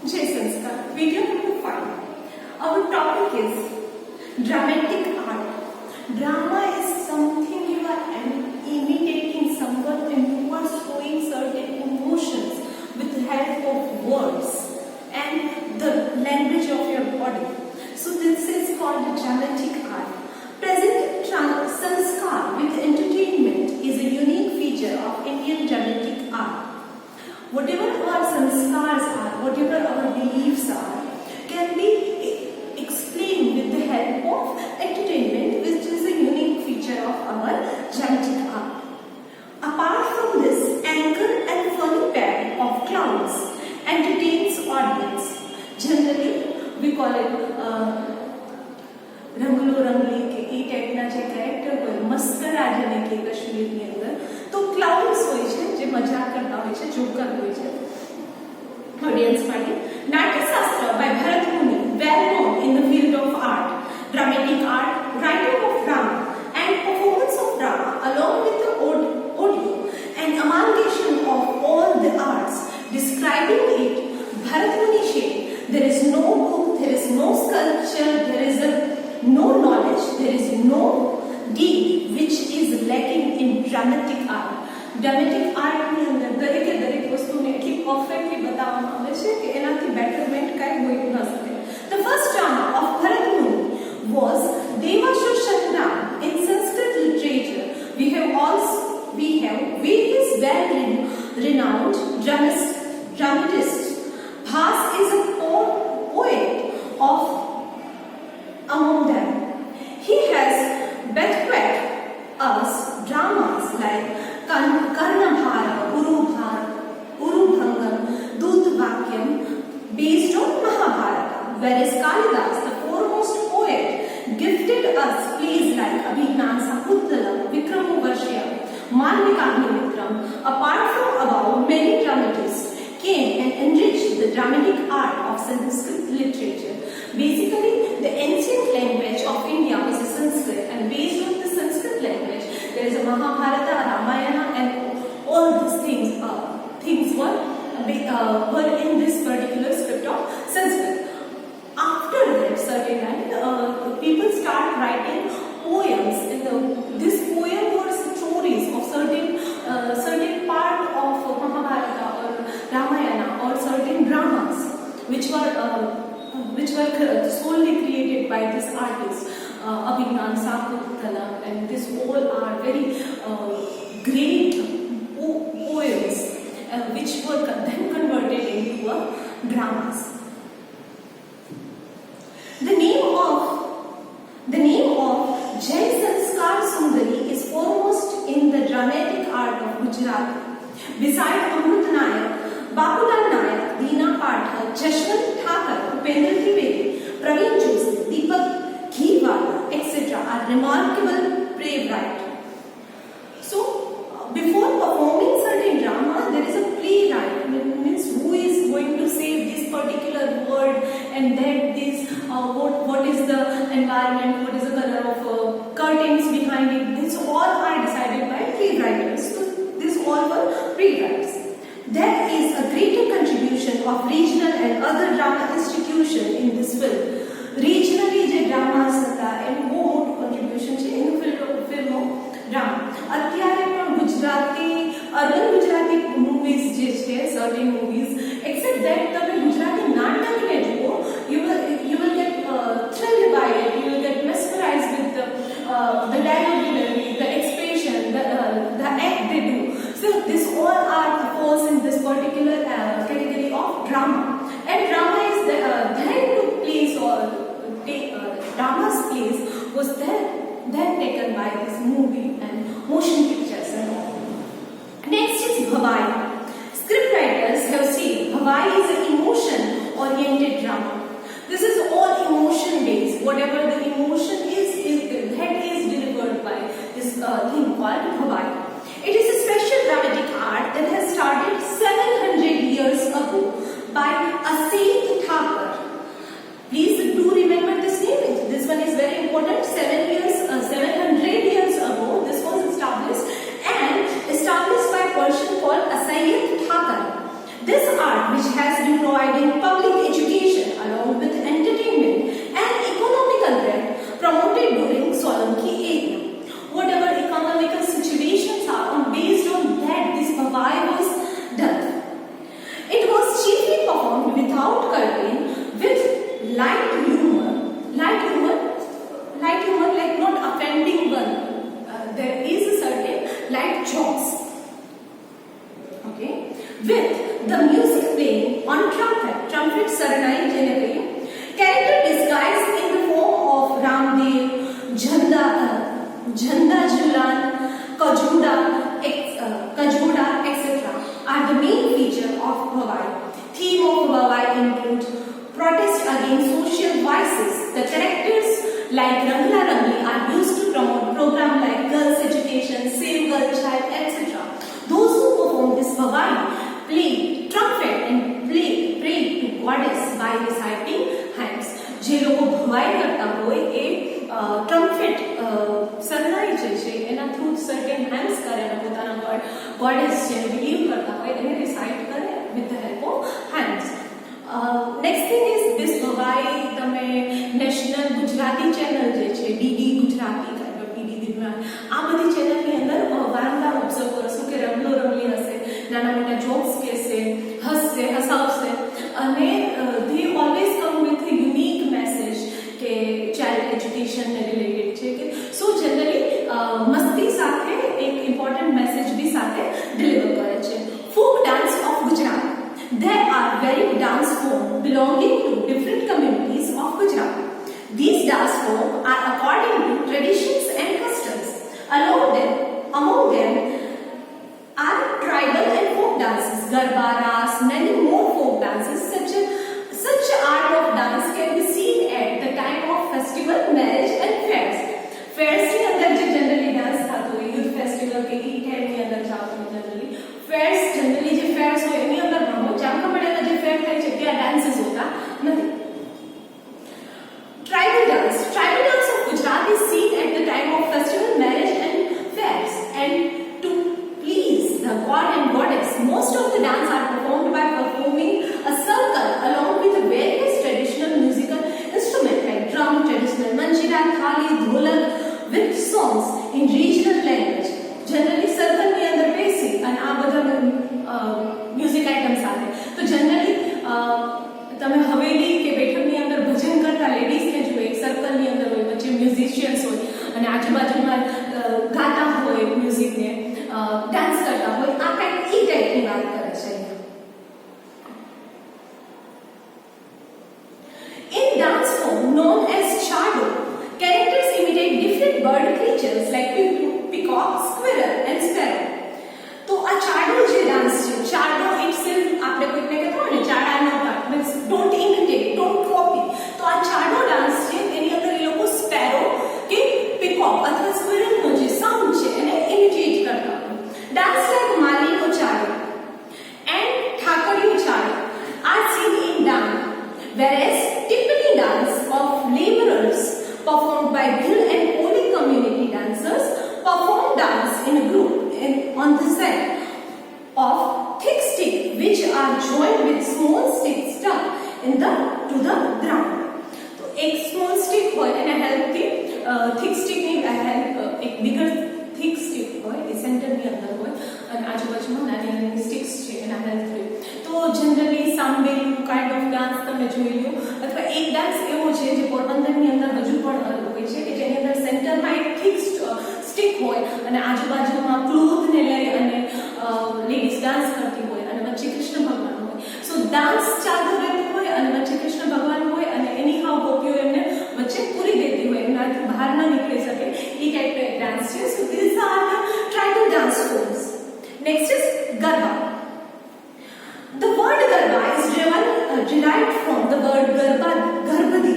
Jai Sanskar. Video number 5. Our topic is dramatic art. Drama is something you are imitating someone and you are showing certain emotions with the help of words and the language of your body. So this is called dramatic art. Present sanskar with entertainment is a unique feature of Indian dramatic art. Whatever our sanskars are, whatever our beliefs are, can be explained with the help of entertainment, which is a unique feature of our dramatic art. Apart from this, anchor and funny pair of clowns entertains audience. Generally, we call it રંગલો Rangli કે એ ટાઈપના જે character હોય mascara જેને કે કશ્મીરની અંદર તો ક્લાઉન્સ હોય છે જે મજાક કરતા હોય છે જોકર હોય છે ઓડિયન્સ માટે Natyashastra by Bharat Muni, well known in the field of art, dramatic art, writing of drama and performance of drama along with the audio and amalgamation of all the arts describing it. Bharat Muni said, there is no book, there is no sculpture, there is no knowledge, there is no deed which is lacking in dramatic art. Dramatic art ની અંદર દરેકે દરેક વસ્તુને એટલી perfectly બતાવવામાં આવે છે કે એનાથી બેટરમેન્ટ કાંઈ હોઈ ન શકે. The first drama of Bharat Muni was Devasur Shangram in Sanskrit literature. We have various well-renowned dramatists. Bhas is a poet of among them. He has bequeathed us dramas like Karnabhara, Urubhangam, Dutvakyam based on Mahabharata, whereas Kalidas, the foremost poet, gifted us plays like Abhinam Sakuntala, Vikramovarshya, Malvikagnimitra. Apart from above, many dramatists came and enriched the dramatic art of Sanskrit literature. Basically, the ancient language of India is a Sanskrit, and based on the Sanskrit language, there is a Mahabharata, Ramayana, and all these things were in this particular script of Sanskrit. After that, certain time, people start writing poems. This poem were stories of certain part of Mahabharata or Ramayana or certain dramas, which were solely created by this artist, Abhinam Sakuntala, and this all are very great poems which were then converted into dramas. The name of Jai Sanskar Sundari is foremost in the dramatic art of Gujarat. Beside Amrut Nayak, Bakulal Nayak, Deena Pathak, Jashwant Thakur, Upendra Trivedi, Praveen Joshi, Deepak Ghiwala, etc. are remarkable playwrights. So, before performing certain drama, there is a playwright, means who is going to say this particular word and that this, what is the environment, what is the color of curtains behind it. This all are decided by playwrights. So, these all were playwrights. There is a greater contribution of regional and other drama institutions in this film. Regionally, જે dramas હતા એનું બહુ મોટું contribution છે in the film of drama. અત્યારે પણ Gujarati urban Gujarati movies જે છે certain movies, except that તમે ગુજરાતી નાટકને જુઓ, you will get thrilled by it, you will get mesmerized with the dialogue delivery, the expression, the act they do. So this all are falls in this particular category of drama. And drama is then took place or drama's place was then taken by this movie and motion pictures and all. Next is Bhavai. Scriptwriters have said Bhavai is an emotion-oriented drama. This is all emotion-based. Whatever the emotion is that is delivered by this thing called Bhavai. It is a special dramatic art that has started 700 years ago by Asayat Thakur. Please do remember this name. This one is very important. 700 years ago, this was established by a person called Asayat Thakur. This art, which which has been providing public education along with entertainment and economical grant promoted during Solanki area. Whatever economical situations are, based on that this Bhavai was done. It was chiefly performed without curtain, with light humor, like not offending one. There is a certain light jokes. Okay, with the music playing on trumpet Saranai generally, character disguised in the form of Ramdev, Jhanda Julan, Kajuda, etc. are the main feature of Bhavai. Theme of Bhavai include protest against social vices. The characters like Rangla Rangli are used to promote programs like girls' education, save girl child, etc. Those who perform this Bhavai play trumpet and pray to goddess by reciting hymns. જે લોકો ભવાઈ કરતા હોય એ trumpet સરનાઈ જે છે એના through certain હેમ્સ કરે અને પોતાના ગોડેસ જેને બિલીવ કરતા હોય એને રિસાઇટ કરે with the help of hymns. Next thing is this Bhavai તમે નેશનલ ગુજરાતી ચેનલ જે છે ડીડી ગુજરાતી ડીડી દિવ્યાંગ આ બધી ચેનલની અંદર વારંવાર ઓબ્ઝર્વ કરશો કે રમલો રમલી હશે, નાના મોટા જોક્સ કહેશે, હસશે, હસાવશે અને they always come with a unique message કે ચાઇલ્ડ એજ્યુકેશન ને રિલેટેડ છે કે સો જનરલી મસ્તી સાથે એક ઇમ્પોર્ટન્ટ મેસેજ બી સાથે ડિલિવર કરે છે. Folk dance of Gujarat. There are varied dance forms belonging to different communities of Gujarat. These dance forms are according to traditions and customs. Among them are tribal and folk dances, Garba, Ras, many more folk dances. Such art of dance can be seen at the time of festival, marriage and fairs. Fairs ની અંદર જે generally dance થતો હોય, youth festival કે ઈ ટાઈમની અંદર જાવ generally fares, generally જે ફેર્સ હોય એની અંદર રમો ચાંકાપડિયાના જે ફેર થાય છે ત્યાં ડાન્સીસ હોતા નથી. Tribal dance of Gujarat is seen at the time of festival, marriage and fairs, and to please the god and goddess. Most of the dance are performed by performing a circle along with various traditional musical instruments like drum, traditional manjira, thali, dholak, with songs in regional language. Generally circle ની અંદર બેસી અને આ બધા music item સાથે તો generally તમે હવેલી કે બેઠકની અંદર ભજન કરતા લેડીઝને જો એક સર્કલની અંદર હોય, વચ્ચે મ્યુઝિશિયન્સ હોય અને આજુબાજુમાં ગાતા હોય મ્યુઝિકને ડાન્સ કરતા હોય, આ કાંઈક ઈ ટાઈપની વાત કરે છે. In dance form known as Chado, characters imitate different bird creatures like peacock, squirrel and sparrow. તો આ ચાડો જે ડાન્સ છે, ચાડો itself આપણે કોઈને કહેતા હોય ને ચાડા ન પાડ means don't imitate, don't copy. તો આ ચાડો ડાન્સ છે એની અંદર એ લોકો સ્પેરો કે પીકોક અથવા સ્ક્વિરલનો જે સાઉન્ડ છે એને ઇમિટેટ કરતા હોય. ડાન્સ લાઈક માલીનો ચાડો એન્ડ ઠાકરિયો ચાડો are seen in dance, whereas Tippani dance of laborers performed by Bhil and Koli community dancers perform dance in a group on the set of thick stick which are joined with small sticks stuck to the ground. तो एक small stick હોય એના હેલ્પથી thick stick ની help એક bigger thick stick હોય એ સેન્ટરની અંદર હોય અને આજુબાજુમાં નાની નાની સ્ટિક્સ છે એના હેલ્પથી. તો જનરલી સાંભેલું કાઇન્ડ ઓફ ડાન્સ તમે જોઈ લો અથવા એક ડાન્સ એવો છે જે પોરબંદરની અંદર હજુ પણ હોય છે કે જેની અંદર સેન્ટરમાં એક thick સ્ટિક હોય અને આજુબાજુમાં ક્લોથને લઈ અને લેડીઝ ડાન્સ કરતી હોય અને વચ્ચે કૃષ્ણ ભગવાન હોય. સો ડાન્સ ચાલતો રહેતો હોય અને વચ્ચે કૃષ્ણ ભગવાન હોય અને એની હાવ ગોપીઓ એમને વચ્ચે પૂરી દેતી હોય, એમનાથી બહાર ન નીકળી શકે એ ટાઈપનો એક ડાન્સ છે. So this are the tribal dance forms. Next is garba. The word Garba is derived from the word Garba, Garbadi.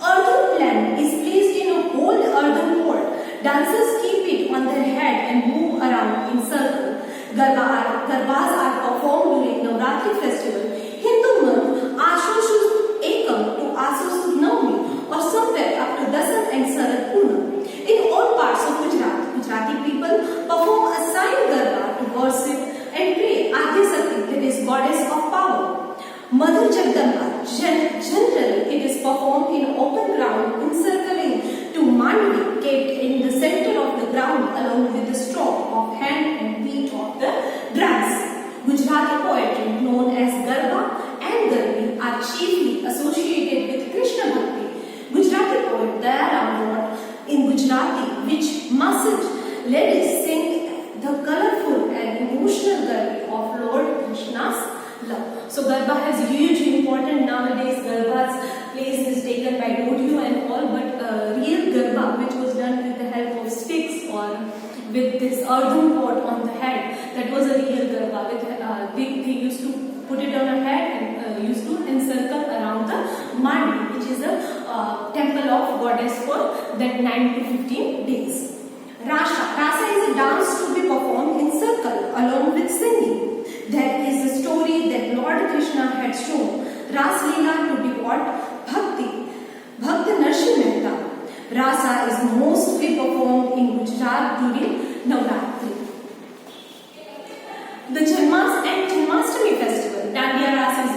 Earthen plant is placed in a old earthen pot. Dancers keep it on their head and move around in circle. Garbas are performed during Navratri festival, Hindu month Ashoshu Ekam to Ashoshu Navami or somewhere up to Dasant and Sarat Purnam. In all parts of Gujarat, Gujarati people perform a sign Garba to worship and pray Adi Sakti, that is goddess of power. Mother Jagdamba, generally it is performed in open ground encircling to Mandvi kept in the center of the ground along with the stroke of hand and beat of the drums. Gujarati poetry known as Garba and Garbi are chiefly associated with Krishna Bhakti. Gujarati poet Dayaram wrote in Gujarati which mustn't let us sing the colorful and emotional Garbi of Lord Krishna's love. So Garba has huge importance nowadays. Garba's place is taken by rodeo and all, but real Garba, which was done with the help of sticks or with this earthen pot on the head, that was a real Garba. They used to put it on a head and used to encircle around the Mandi, which is a temple of goddess for that 9 to 15 days. Rasa is a dance to be performed in circle along with singing. There is a story that Lord Krishna had shown Ras Leela to be what? Bhakti Narsimha Mehta. Rasa is mostly performed in Gujarat during Navratri. The Janmashtami festival, Dandiya Rasa is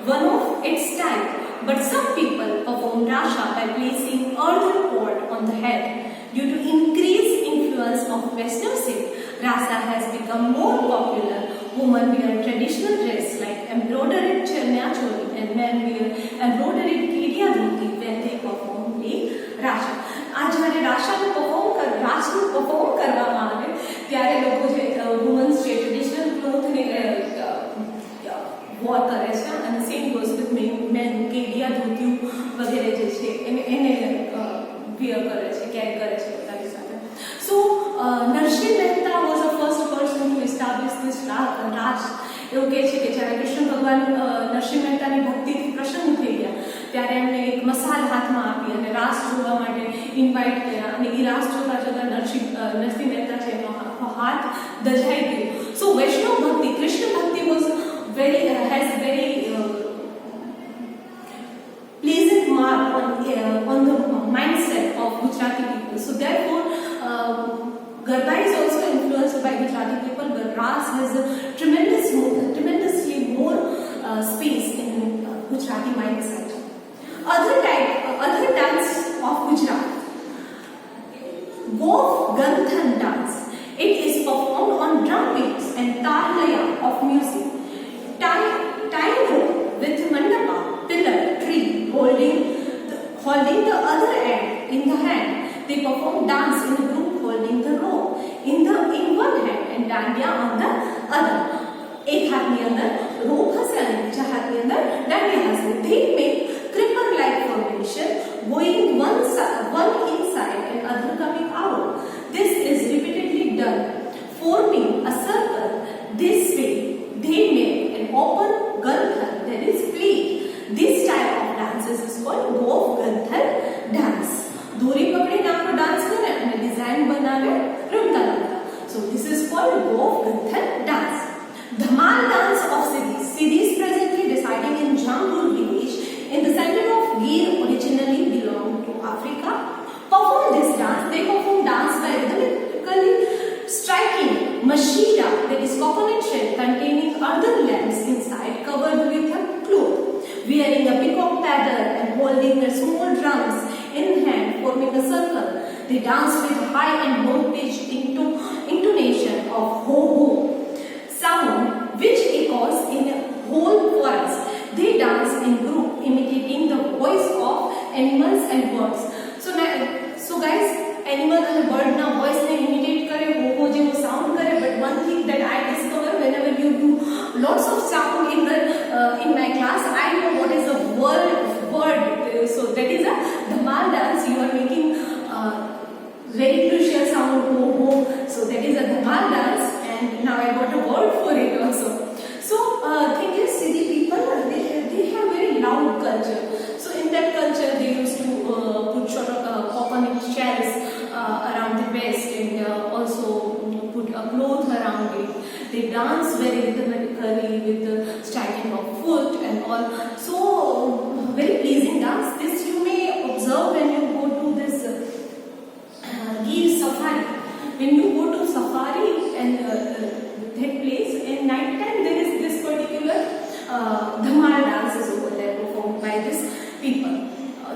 one of its type, but some people perform Rasa by placing earthen pot on the head. Due to increased influence of Western Sikh, Rasa has become more popular. Women wear traditional dress like embroidered chania choli and men wear embroidered kedia dhoti when they perform the Rasa. आज જ્યારે રાસાનું perform કરવામાં આવે ત્યારે લોકો જે women's જે traditional ક્લોથને war કરે છે અને સેમ ગોઝ વિથ મેન કેડિયા ધોતિયું વગેરે જે છે એને વિયર કરે છે કેરી કરે છે પોતાની સાથે. So Narsinh Mehta was a first person to establish this raj. એવું કહે છે કે જ્યારે કૃષ્ણ ભગવાન નરસિંહ મહેતાની ભક્તિથી પ્રસન્ન થઈ ગયા ત્યારે એમને એક મસાલ હાથમાં આપી અને રાસ જોવા માટે ઇન્વાઇટ કર્યા અને એ રાસ જોતા જોતા નરસિંહ મહેતા છે એનો હાથ દજાઈ ગયો. સો વૈષ્ણવ ભક્તિ, કૃષ્ણ ભક્તિ has very pleasant mark on the mindset of Gujarati people. So therefore Garba is also influenced by Gujarati people, but Ras has a tremendously more space in Gujarati mindset. Other dance of Gujarat, Gov Ganthan dance. It is performed on drum beats and tarlaya of music. Tying rope with mandapa, pillar, tree, holding the other end in the hand. They perform dance in a group holding the rope in one hand and dandiya on the other. एक हाथ में अंदर rope हसे और दूसरे हाथ में अंदर dandiya हसे. They make creeper-like formation, going one inside and other coming out. This is repeatedly done, forming a circle. This way, they make an open ganthar, that is pleat. This type of dances is called Gov Ganthar dance. दोरी पकड़े नाम dance करे અને design બનાવે રમતા રમતા. So this is called Gov Ganthar dance. Dhamal dance of Siddhis. Siddhis presently residing in Jambur village in the center of Gir originally belonged to Africa. Perform this dance. They perform dance by rhythmically striking mashira, that is coconut shell containing earthen lamps inside covered with a cloth, wearing a peacock feather and holding their small drums in hand, forming a circle. They dance with high and low pitched intonation of ho-ho sound, which echoes in a whole forest. They dance in group, imitating the voice of animals and birds. So guys, animal and bird na voice ne imitate kare, ho-ho jevo sound kare. But one thing that I discover whenever you do lots of sound in my class, I know what is a word. So that is a dhamal dance. You are making very crucial sound ho-ho. So that is a dhamal dance, and now I got a word for it also. So thing is, Siddhi people they have very loud culture. So in that culture they used to put sort of coconut shells around the waist and also put a cloth around it. They dance very rhythmically with the striking of foot and all. So very pleasing dance. This you may observe when you go to this Gir safari. When you go to safari and that place in night time, there is this particular Dhamal dances over there performed by these people.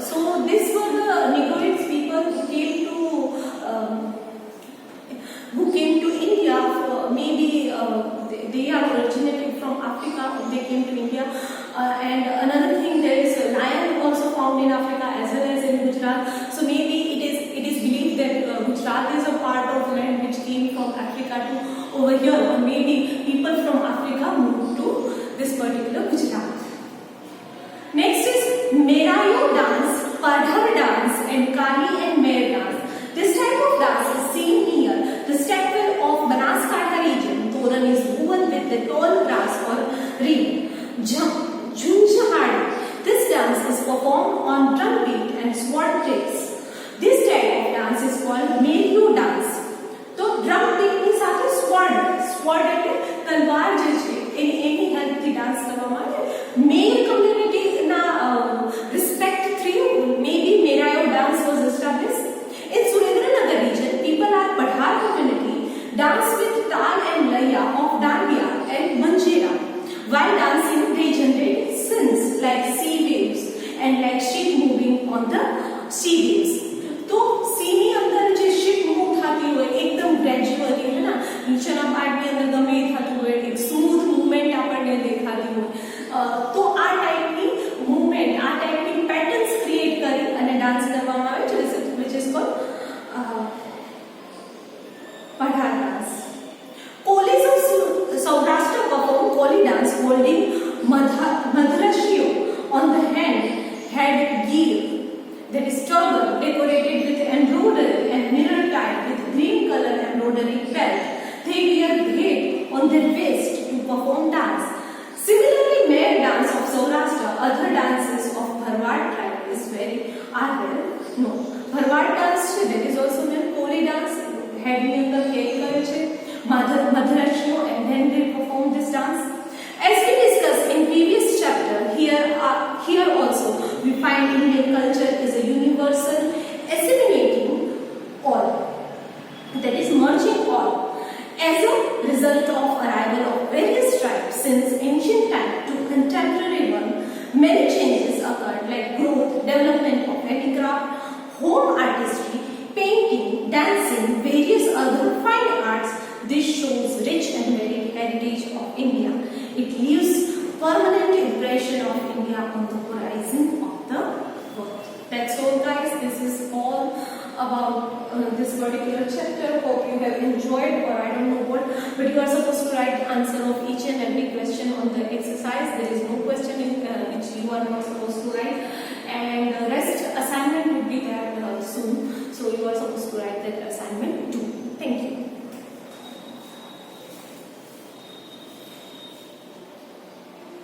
So these were the Negroids people who came to India for maybe they are originated from Africa. They came to India, and another thing, there is lion also found in Africa as well as in Gujarat. So maybe it is believed that Gujarat is a part of land which came from Africa to over here, or maybe people from Africa moved to this particular Gujarat. Next is Merayo dance, Padhar dance, and Kali and Mer dance. This type of dance is seen near the stepwell of Banaskantha region. Toran is woven with the tall grass or reed. Junjahari. This dance is performed on drum beat and sword tricks. This type of dance is called Merayo dance. So drum beat ની સાથે sword એટલે તલવાર જે છે એની હેલ્પથી dance કરવામાં આવે. Male community na respect through maybe Merayo dance was established. In Surendranagar region, people are Padhar community dance with tal and laya of dandiya and manjera. While dancing, they generate scenes like sea waves and like ship moving on the sea waves. तो सी ની અંદર જે ship move થતી હોય એકદમ gradually है ना, નીચેના પાર્ટ ની અંદર ગમે થતું હોય, એક સ્મૂથ મૂવમેન્ટ આપણને દેખાતી હોય, તો આ ટાઈપની મૂવમેન્ટ, આ ટાઈપની પેટર્ન્સ ક્રિએટ કરી અને ડાન્સ કરવામાં આવે છે, which is called Padhar dance. Kolis of Saurashtra perform Koli dance holding Madrashio on the head gear, that is turban decorated with embroidery and mirror tied with green color embroidery belt. They wear braid on their waist to perform dance. Similarly, Mer dance of Saurashtra, other dances of Bharwad tribe is very are well known. Bharwad dance, that is also known Koli dance, head ની અંદર carry કરે છે, Madrashio, and then they perform this dance. As we discussed in previous chapter, here also we find Indian culture is a universal, assimilating all, that is merging all. As a result of arrival of various tribes since ancient time to contemporary one, many changes occurred like growth, development of handicraft, home artistry, painting, dancing, various other fine arts. This shows rich and varied heritage of India. It leaves permanent impression of India on the horizon of the world. That's all, guys. This is all about this particular chapter. Hope you have enjoyed, or I don't know what, but you are supposed to write answer of each and every question on the exercise. There is no question which you are not supposed